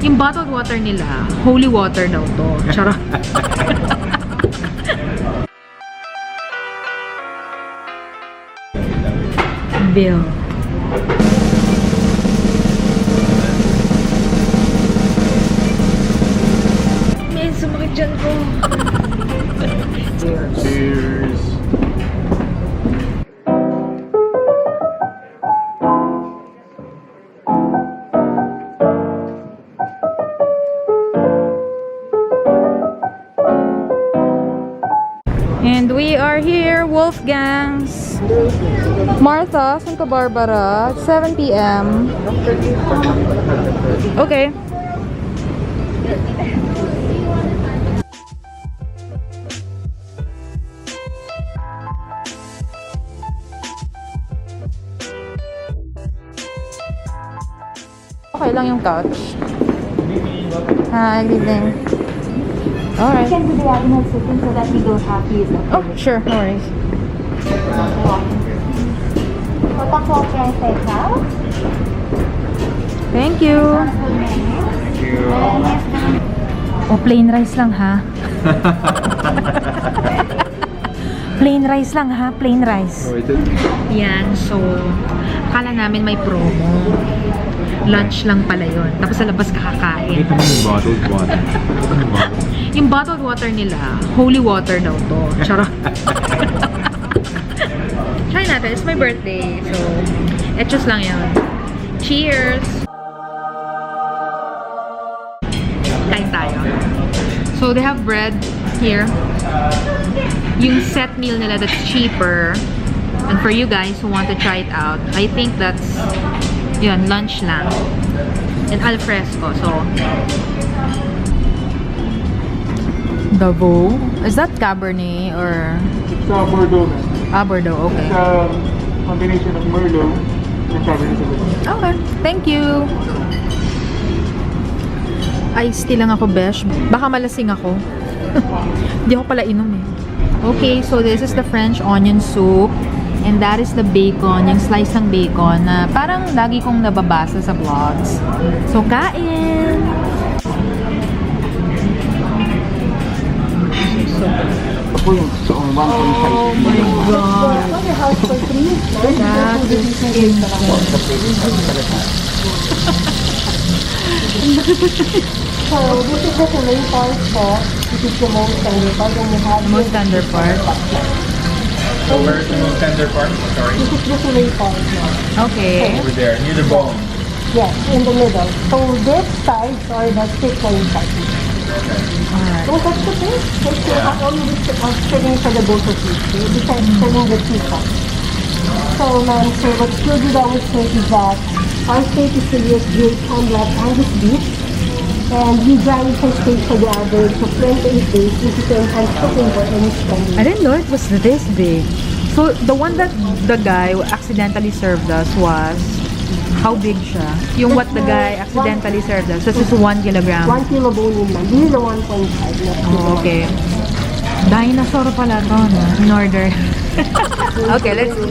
Yung bottled water nila, holy water daw to. Charot. Bill. May sumakit dyan ko. Cheers. And we are here, Wolfgang's. Martha, Santa Barbara, 7 p.m. Okay. Okay lang yung couch. Hi, good evening. Alright. We can do the diagonal sitting so that we don't have to use the Oh, sure, no worries. Wolfgang Steakhouse. Thank you. Thank you. Oh, plain rice lang ha. Plain rice lang ha, plain rice. Yan, so akala namin may promo. Lunch lang pala yun. Tapos sa labas kakakain. Ito mo yung bottled water. Yung bottled water nila, holy water daw to. Charot. Try natin. It's my birthday. So, etchos lang yun. Cheers! Kain tayo. So, they have bread here. Yung set meal nila that's cheaper. And for you guys who want to try it out, I think that's yun, lunch lang. And al fresco. So, Davao? Is that Cabernet or? It's Bordeaux. Bordeaux, okay. It's a combination of Merlot and Cabernet. Okay, thank you. Iced tea lang ako, Besh. Baka malasing ako. Hindi ako pala inom eh. Okay, so this is the French onion soup. And that is the bacon, yung slice ng bacon na parang lagi kong nababasa sa vlogs. So, kain! So, on 1.5. Oh my God! That is insane. So this is the fillet part po. This is the most tender part. And we have Most tender part. So where's the most tender part? Sorry. this is the fillet part now. Okay. Over there, near the bone. Yes, in the middle. So this side are the chicken side. Alright. So that's the thing. Because you have only filling for the both of you. So you decide filling the two parts. So ma'am, so what's good with our steak is that our steak is serious grade ham black Angus beef. And we grind for steak for the average of 28 days if you can enhance cooking for any spending. I didn't know it was this big. So, the one that the guy accidentally served us was, how big siya? Yung what the guy accidentally served us. This is 1 kilogram. 1 kilo bone in man. This is the 1.5. Oh, okay. Dinosaur pala to, no? In order. Okay, let's see.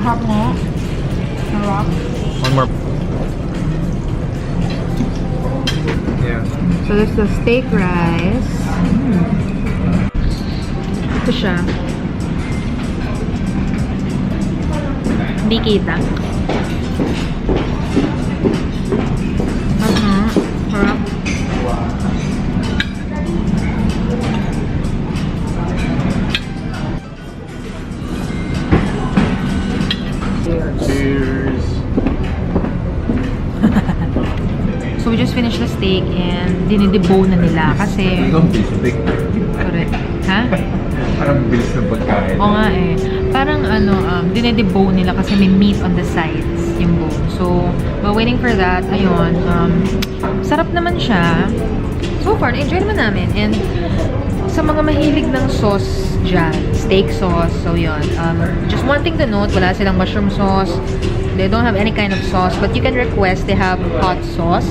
Mahap na. Sarap. One more. Yeah. So, this is the steak rice. Ito siya. Hindi kita. Harap. Cheers. So, we just finished the steak and dinidebone na nila kasi... Don't be so big. Correct. Ha? Parang bilis ng pagkain. Oo nga eh. Parang dinidebone nila kasi may meat on the sides, yung bone. So, while waiting for that, ayun, sarap naman siya. So far, na-enjoy naman namin. And sa mga mahilig ng sauce dyan, steak sauce, so yun. Just one thing to note, wala silang mushroom sauce. They don't have any kind of sauce, but you can request, they have hot sauce.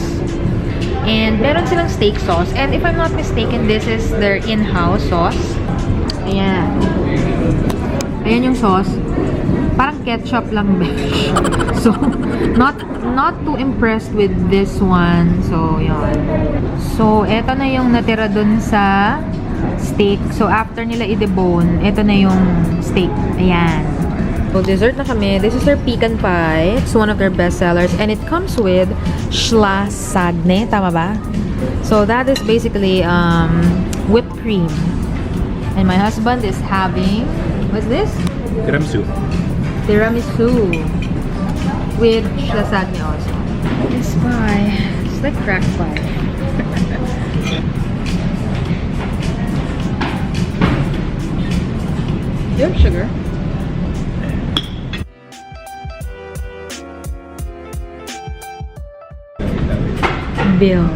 And meron silang steak sauce. And if I'm not mistaken, this is their in-house sauce. Ayan. Ayan yung sauce. Parang ketchup lang, besh. So, not too impressed with this one. So, yun. So, eto na yung natira dun sa steak. So, after nila i-debone, eto na yung steak. Ayan. So, dessert na kami. This is their pecan pie. It's one of their best sellers. And it comes with LAZADA. Tama ba? So, that is basically whipped cream. And my husband is having, what's this? Tiramisu with lasagna also. This pie, it's like cracked pie. You have sugar? Bill.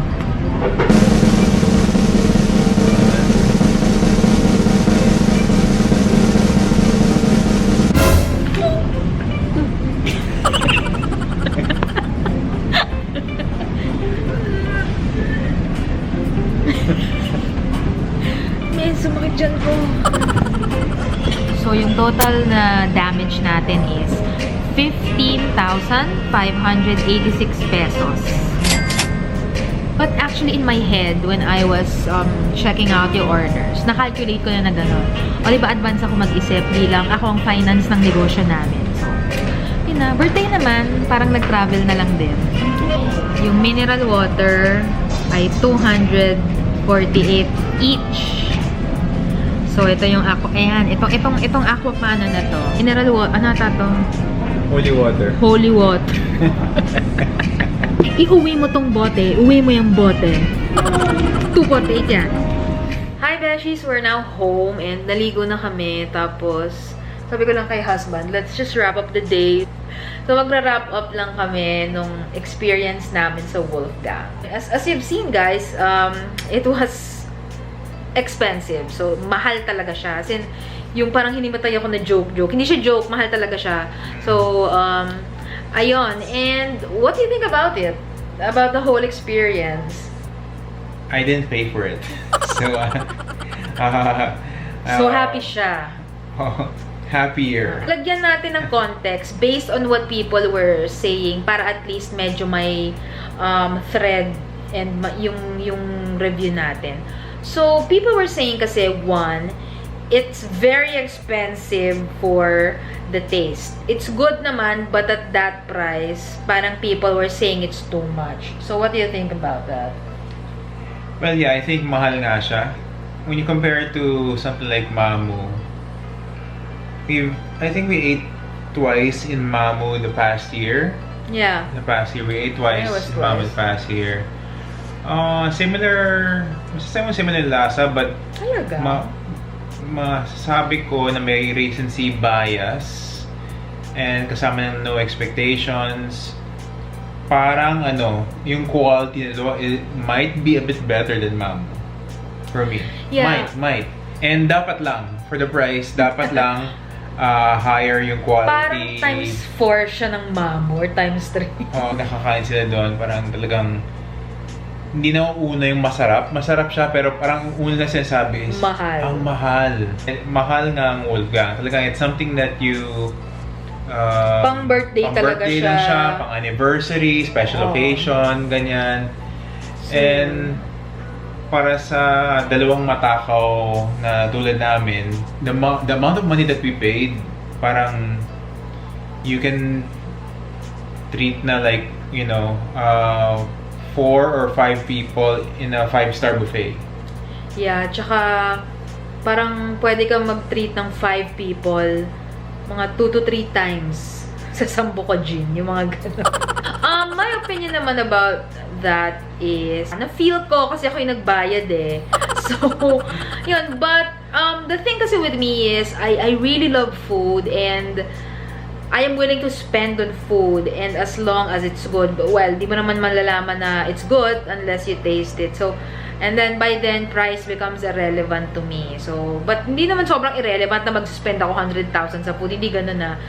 May sumakit dyan ko. So, yung total na damage natin is 15,586 pesos. But actually, in my head, when I was checking out yung orders, na-calculate ko na gano'n. O diba, advance ako mag-isip bilang ako ang finance ng negosyo namin. So, yun na. Birthday naman, parang nag-travel na lang din. Yung mineral water ay 248 each. So, ito yung aqua. Ayan, itong aqua paano na to? Mineral water. Ano ata to? Holy water. Holy water. Iuwi mo tong bote. Uwi mo yung bote. 248 yan. Hi, Beshies! We're now home and naligo na kami. Tapos, sabi ko lang kay husband, let's just wrap up the day. So, magra-wrap up lang kami nung experience namin sa Wolfgang. As you've seen, guys, it was expensive. So, mahal talaga siya. As in, yung parang hinimatay ako na joke. Hindi siya joke, mahal talaga siya. So, ayun. And, what do you think about it? About the whole experience? I didn't pay for it. So, So, happy siya. Happier. Lagyan natin ng context based on what people were saying para at least medyo may thread and yung review natin. So, people were saying kasi, one, it's very expensive for the taste. It's good naman, but at that price, parang people were saying it's too much. So, what do you think about that? Well, yeah, I think mahal nga siya. When you compare it to something like Mamu, I think we ate twice in Mamu the past year. Yeah. The past year, we ate twice Yeah, it was in Mamu the past year. Similar lasa, but Talaga? masasabi ko na may recency bias and kasama ng no expectations. Parang yung quality nito, it might be a bit better than Mamu for me. Yeah. Might. And dapat lang, for the price, dapat lang higher yung quality. Parang times 4 siya ng Mamu or times 3. Oo, nakakain sila doon. Parang talagang hindi na una yung masarap. Masarap siya, pero parang una na sinasabi is Mahal. ang mahal. Mahal nga ang Wolfgang. Talagang it's something that you Pang birthday talaga birthday siya. lang siya, pang anniversary, special occasion, ganyan. And para sa dalawang matakaw na tulad namin, the amount of money that we paid, parang you can treat na like, 4 or 5 people in a 5-star buffet. Yeah, tsaka parang pwede kang mag-treat ng 5 people mga 2 to 3 times sa Sambuco Gin, yung mga gano'n. My opinion naman about that is, na-feel ko kasi ako yung nagbayad eh. So, yun. But, the thing kasi with me is, I really love food and I am willing to spend on food and as long as it's good. Well, di mo naman malalaman na it's good unless you taste it. So, and then by then, price becomes irrelevant to me. So, but hindi naman sobrang irrelevant na mag-spend ako 100,000 sa food. Hindi ganun na.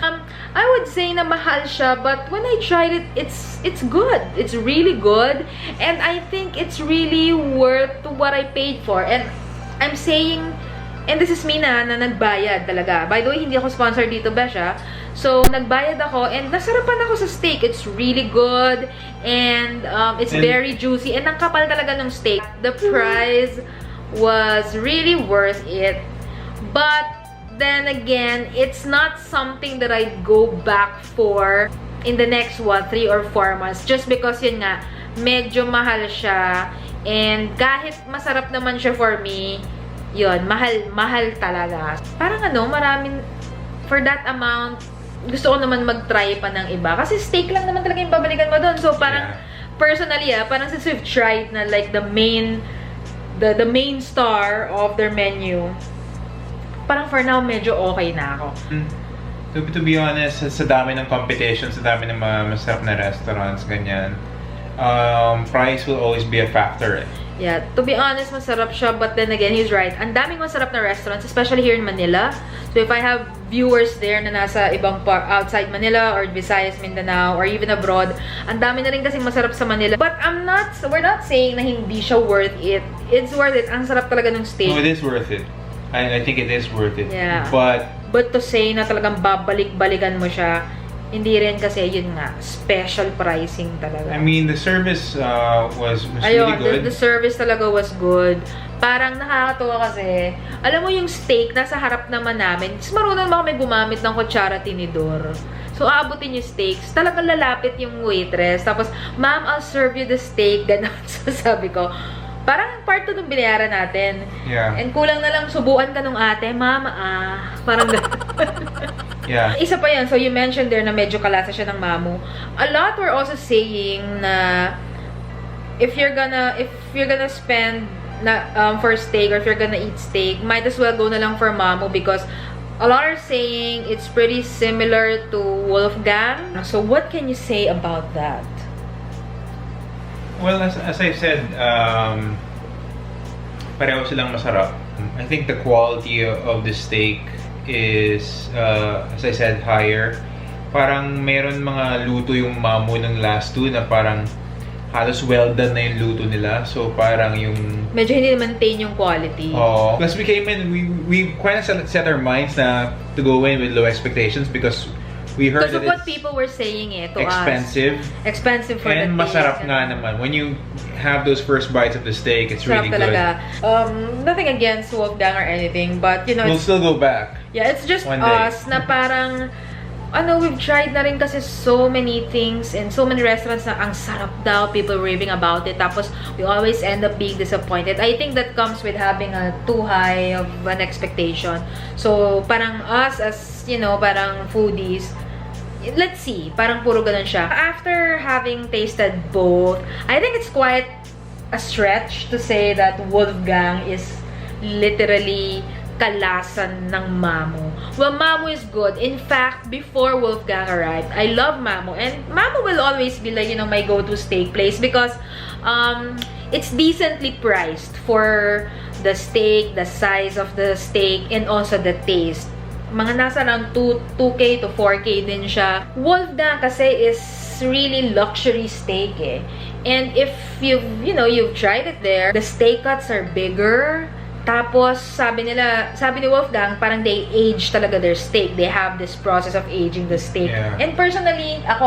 I would say na mahal siya, but when I tried it, it's good. It's really good. And I think it's really worth what I paid for. And I'm saying And this is me na nagbayad talaga. By the way, hindi ako sponsored dito, Besha. So, nagbayad ako and nasarapan ako sa steak. It's really good and it's very juicy. And ang kapal talaga ng steak. The price was really worth it. But then again, it's not something that I'd go back for in the next, 3 or 4 months. Just because yun nga, medyo mahal siya. And kahit masarap naman siya for me, yun, mahal talaga. Parang maraming, for that amount, gusto ko naman mag-try pa ng iba. Kasi steak lang naman talaga yung babalikan mo doon. So, parang, personally, parang since we've tried na like the main star of their menu, parang for now, medyo okay na ako. To be honest, sa dami ng competition, sa dami ng mga masarap na restaurants, ganyan, price will always be a factor. Yeah, to be honest, masarap siya, but then again, he's right. Ang daming masarap na restaurants, especially here in Manila. So if I have viewers there na nasa ibang outside Manila or Visayas, Mindanao, or even abroad, ang dami na rin kasing masarap sa Manila. But we're not saying na hindi siya worth it. It's worth it. Ang sarap talaga ng steak. No, it is worth it. I think it is worth it. Yeah. But to say na talagang babalik-balikan mo siya, hindi rin kasi yun nga, special pricing talaga. I mean, the service was really good. The service talaga was good. Parang nakakatuwa kasi, alam mo yung steak, nasa harap naman namin. Marunong naman kami gumamit ng kutsara tinidor. So, aabutin yung steaks. Talagang lalapit yung waitress. Tapos, ma'am, I'll serve you the steak. Ganun. So, sabi ko, parang part 2 nung binayaran natin. Yeah. And kulang na lang, subuan ka nung ate, ma'am, parang yeah. Isa pa yan. So, you mentioned there na medyo kalasa siya ng mamu. A lot were also saying na if you're gonna spend for steak or if you're gonna eat steak, might as well go na lang for mamu because a lot are saying it's pretty similar to Wolfgang. So, what can you say about that? Well, as I said, pareho silang masarap. I think the quality of the steak is, as I said, higher. Parang meron mga luto yung mamu ng last 2 na parang halos well done na yung luto nila. So parang yung... medyo hindi maintain yung quality. Oh. Plus we came in, we kind of set our minds na to go in with low expectations because we heard that what people were saying to expensive. us. Expensive for and the masarap taste. nga naman. When you have those first bites of the steak, it's really talaga. good. Nothing against Wolfgang or anything, but you know, we'll still go back. Yeah, it's just one us day. na parang we've tried na rin kasi so many things and so many restaurants na ang sarap daw, people raving about it, tapos we always end up being disappointed. I think that comes with having a too high of an expectation. So, parang us as, parang foodies, let's see, parang puro ganun siya. After having tasted both, I think it's quite a stretch to say that Wolfgang is literally kalasan ng mamu. Well, mamu is good. In fact, before Wolfgang arrived, I love mamu. And mamu will always be like, my go-to steak place because it's decently priced for the steak, the size of the steak, and also the taste. Mga nasa around 2K to 4K din siya. Wolfgang kasi is really luxury steak eh. And if you've tried it there, the steak cuts are bigger. Tapos, sabi ni Wolfgang, parang they age talaga their steak. They have this process of aging the steak. Yeah. And personally, ako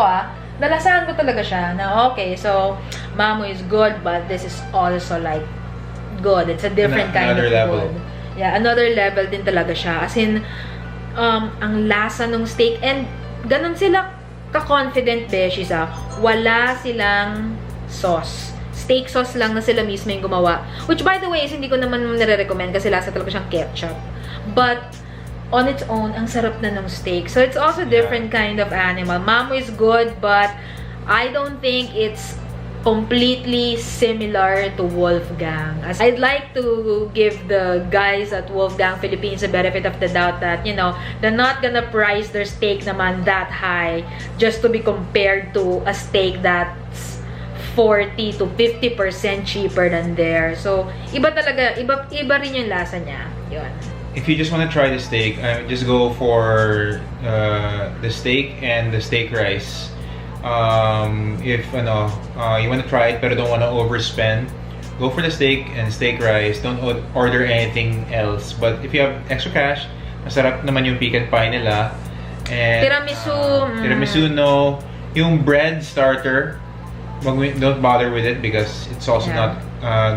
nalasahan ko talaga siya na okay, so, mamu is good, but this is also like good. It's a different kind of level. good. Yeah, another level din talaga siya. As in, ang lasa ng steak. And, ganun sila ka-confident, Beshies, wala silang sauce. Steak sauce lang na sila mismo yung gumawa. Which, by the way, is hindi ko naman nire-recommend kasi lasa talaga siyang ketchup. But, on its own, ang sarap na ng steak. So, it's also different kind of animal. Mamu is good, but I don't think it's completely similar to Wolfgang. As I'd like to give the guys at Wolfgang Philippines a benefit of the doubt that, they're not gonna price their steak naman that high just to be compared to a steak that's 40 to 50% cheaper than there. So, iba talaga, iba rin yung lasa niya. Yun. If you just want to try the steak, just go for the steak and the steak rice. If you want to try it pero don't want to overspend, go for the steak and steak rice. Don't order anything else. But if you have extra cash, masarap naman yung pecan pie nila. And tiramisu, no. Yung bread starter, don't bother with it because it's also not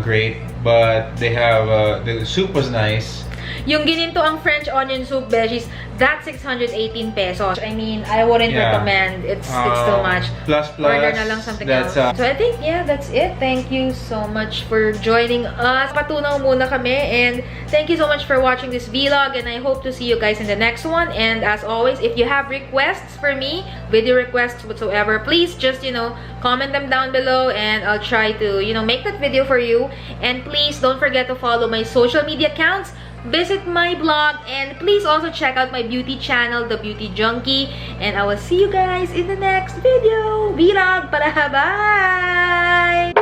great. But they have the soup was nice. Yung gininto ang French onion soup, Beshies, that's 618 pesos. I mean, I wouldn't recommend. It's too much. Plus, order na lang something else. So I think, that's it. Thank you so much for joining us. Patunaw muna kami, and thank you so much for watching this vlog, and I hope to see you guys in the next one. And as always, if you have requests for me, video requests whatsoever, please just, comment them down below, and I'll try to, make that video for you. And please don't forget to follow my social media accounts, visit my blog, and please also check out my beauty channel, The Beauty Junkie. And I will see you guys in the next video. Vlog! Bye!